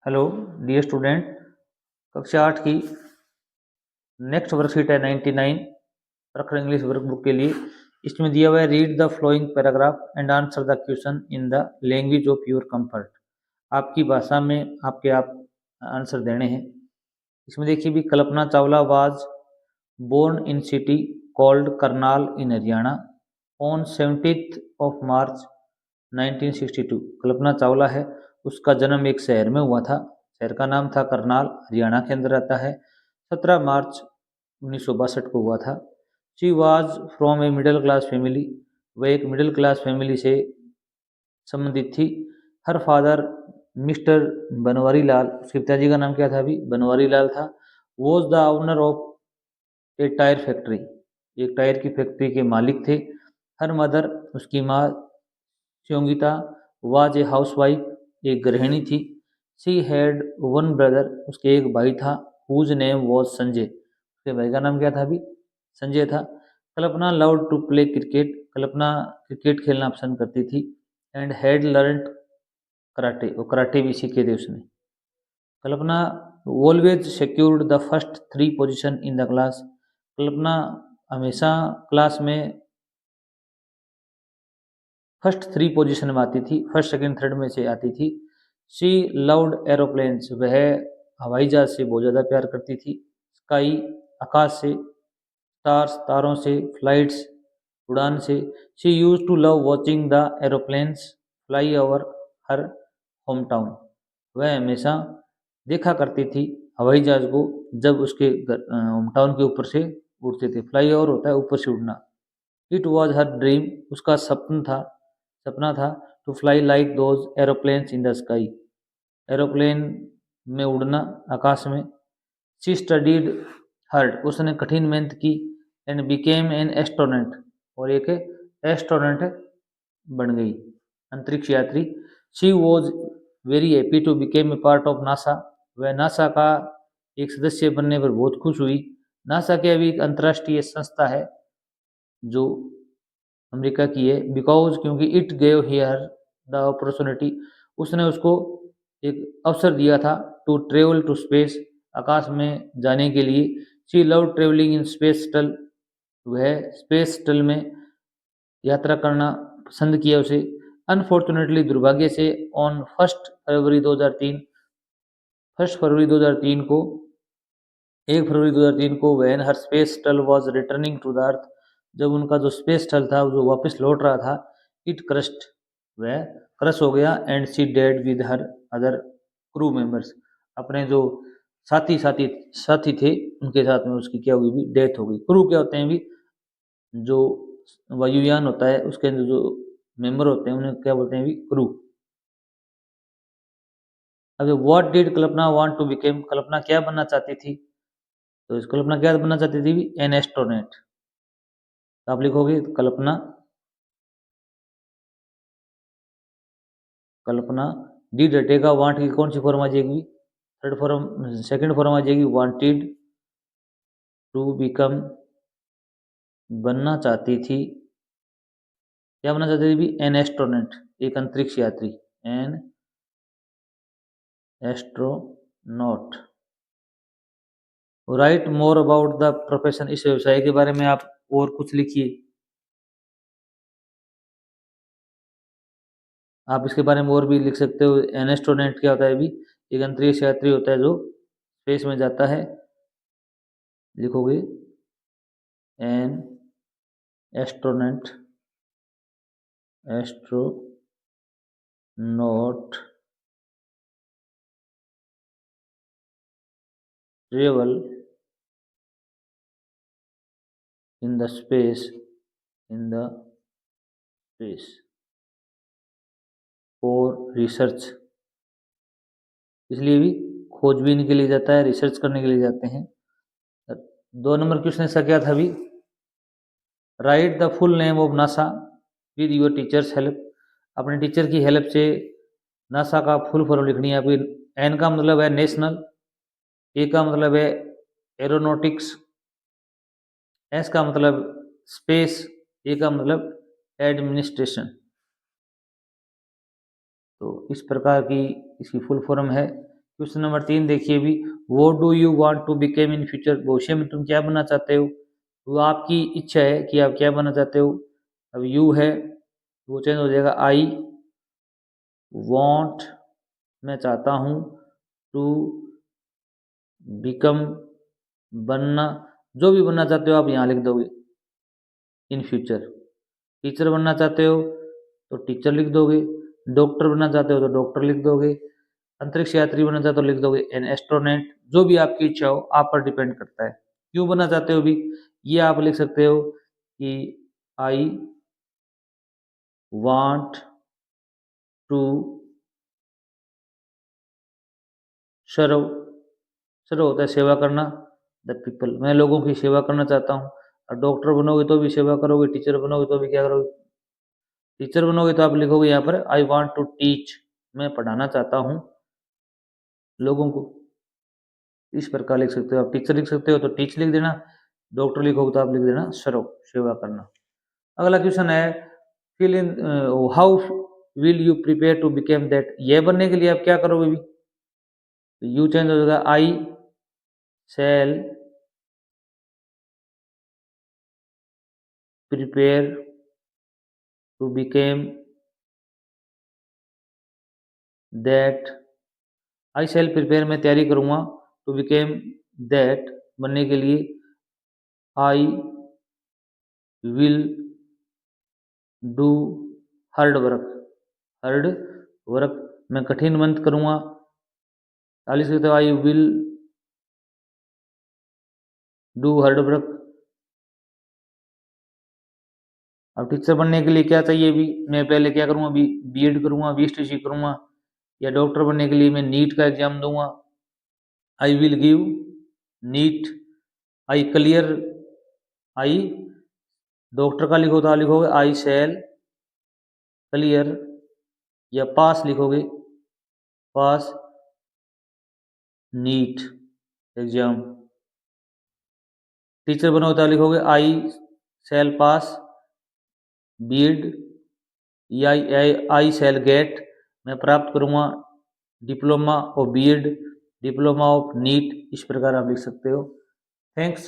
Hello dear student. कक्षा 8 की next worksheet है 99 प्रखर इंग्लिश वर्कबुक के लिए। इसमें दिया हुआ है read the flowing paragraph and answer the question in the language of your comfort. आपकी भाषा में आपके आप आंसर देने हैं। इसमें देखिए भी Kalpana Chawla was born in city called Karnal in Haryana on 17th of March 1962। Kalpana Chawla है, उसका जन्म एक शहर में हुआ था। शहर का नाम था करनाल, हरियाणा के अंदर आता है। 17 मार्च 1962 को हुआ था। She was from a middle class family. वह एक मिडिल क्लास फैमिली से संबंधित थी। Her father mister Banwari Lal, उसके पिताजी का नाम क्या था? अभी बनवारी लाल था। Was the owner of A tyre factory, एक टायर की फैक्ट्री के मालिक थे। हर मदर, उसकी माँ योगिता वाज ए हाउसवाइफ, एक गृहिणी थी। शी हैड वन ब्रदर, उसके एक भाई था। हुज नेम वॉज संजय, उसके भाई का नाम क्या था? अभी संजय था। Kalpana loved to play cricket, Kalpana cricket खेलना पसंद करती थी। एंड हैड लर्नड कराटे, वो कराटे भी सीखे थे उसने। Kalpana always secured the first 3 position in the class. Kalpana हमेशा क्लास में फर्स्ट 3 पोजीशन में आती थी, फर्स्ट सेकंड थर्ड में से आती थी। शी लव्ड एरोप्लेन्स, वह हवाई जहाज से बहुत ज़्यादा प्यार करती थी। स्काई, आकाश से। स्टार्स, तारों से। फ्लाइट्स, उड़ान से। She use to love watching the aeroplanes fly over her home town. वह हमेशा देखा करती थी हवाई जहाज को जब उसके होम टाउन के ऊपर से उड़ते थे। फ्लाई ओवर होता है ऊपर से उड़ना। इट वॉज हर ड्रीम, उसका सपना था to fly like those aeroplanes in the sky, aeroplane में उड़ना आकाश में। शी स्टडीड हार्ड, उसने कठिन मेहनत की। एंड बिकेम एन एस्ट्रोनॉट, और एक एस्ट्रोनॉट बन गई, अंतरिक्ष यात्री। She was very happy to became a part of NASA, वह नासा का एक सदस्य बनने पर बहुत खुश हुई। नासा के अभी एक अंतर्राष्ट्रीय संस्था है जो अमेरिका की है। बिकॉज, क्योंकि it gave here the opportunity, उसने उसको एक अवसर दिया था टू ट्रेवल टू स्पेस, आकाश में जाने के लिए। She love travelling in space shuttle, वह स्पेस शटल में यात्रा करना पसंद किया उसे। अनफॉर्चुनेटली, दुर्भाग्य से, ऑन 1 फरवरी 2003 को 1 फरवरी 2003 को when her space shuttle was returning to the earth, जब उनका जो स्पेस शटल था जो वापस लौट रहा था, इट क्रस्ट, वह क्रश हो गया। And she did with her other crew members, अपने जो साथी साथी साथी थे उनके साथ में उसकी क्या हुई? भी डेथ हो गई। क्रू क्या होते हैं? भी जो वायुयान होता है उसके अंदर जो मेंबर होते हैं उन्हें क्या बोलते हैं? भी क्रू। अब what did Kalpana want to become, Kalpana क्या बनना चाहती थी? तो इस कल्पना क्या बनना चाहती थी? भी एन एस्ट्रोनॉट। तो आप लिखोगे कल्पना डी डटेगा, वांट की कौन सी फॉर्म आ जाएगी? थर्ड फॉर्म, सेकंड फॉर्म आ जाएगी वांटेड टू बिकम, बनना चाहती थी। क्या बनना चाहती थी? भी एन एस्ट्रोनॉट, एक अंतरिक्ष यात्री। An astronaut. Right more about the profession, इस व्यवसाय के बारे में आप और कुछ लिखिए। आप इसके बारे में और भी लिख सकते हो। एन एस्ट्रोनॉट क्या होता है? भी एक अंतरिक्ष यात्री होता है जो स्पेस में जाता है। लिखोगे an astronaut, astronaut travel in the space, in the space for research, इसलिए भी खोजबीन के लिए जाता है, रिसर्च करने के लिए जाते हैं। 2 नंबर क्वेश्चन इसका क्या था? भी right the full name of NASA with your teachers help, अपने टीचर की हेल्प से नासा का फुल फॉर्म लिखनी है आपकी। एन का मतलब है नेशनल, ए का मतलब है एरोनॉटिक्स, एस का मतलब स्पेस, ए का मतलब एडमिनिस्ट्रेशन। तो इस प्रकार की इसकी फुल फॉर्म है। क्वेश्चन नंबर 3 देखिए भी, what do you want to became in future, भविष्य में तुम क्या बनना चाहते हो। वो आपकी इच्छा है कि आप क्या बनना चाहते हो। अब यू है वो चेंज हो जाएगा आई वांट, मैं चाहता हूँ, टू बिकम, बनना, जो भी बनना चाहते हो आप यहाँ लिख दोगे इन फ्यूचर। टीचर बनना चाहते हो तो टीचर लिख दोगे, डॉक्टर बनना चाहते हो तो डॉक्टर लिख दोगे, अंतरिक्ष यात्री बनना चाहते हो लिख दोगे एन एस्ट्रोनॉट, जो भी आपकी इच्छा हो, आप पर डिपेंड करता है। क्यों बनना चाहते हो भी, ये आप लिख सकते हो कि आई वांट टू सर्व, सर्व होता है सेवा करना, द पीपल, मैं लोगों की सेवा करना चाहता हूँ। और डॉक्टर बनोगे तो भी सेवा करोगे, टीचर बनोगे तो भी क्या करोगे, टीचर बनोगे तो आप लिखोगे यहाँ पर आई वांट टू टीच, मैं पढ़ाना चाहता हूँ लोगों को। इस प्रकार लिख सकते हो आप, टीचर लिख सकते हो तो टीच लिख देना, डॉक्टर लिखोगे तो आप लिख देना सर्व, सेवा करना। अगला क्वेश्चन है fill in, how will you prepare to became that, ये बनने के लिए आप क्या करोगे भी, यू चेंज हो जाएगा I shall prepare to became that, I shall prepare मैं तैयारी करूँगा, टू बिकेम दैट बनने के लिए, I will do hard work, hard work मैं कठिन मेहनत करूँगा, 40 लिखते हो I will do hard work. अब टीचर बनने के लिए क्या चाहिए भी, मैं पहले क्या करूँगा बी बीएड करूँगा, बीएसटीसी करूँगा, या डॉक्टर बनने के लिए मैं नीट का एग्जाम दूंगा, I will give NEET, I clear, I doctor का लिखो तो लिखोगे आई शैल क्लियर, या पास लिखोगे पास नीट एग्जाम। टीचर बनोगे तो लिखोगे आई शैल पास बीएड, या आई शैल गेट, मैं प्राप्त करूँगा diploma of BEd, diploma of NEET, इस प्रकार आप लिख सकते हो। थैंक्स।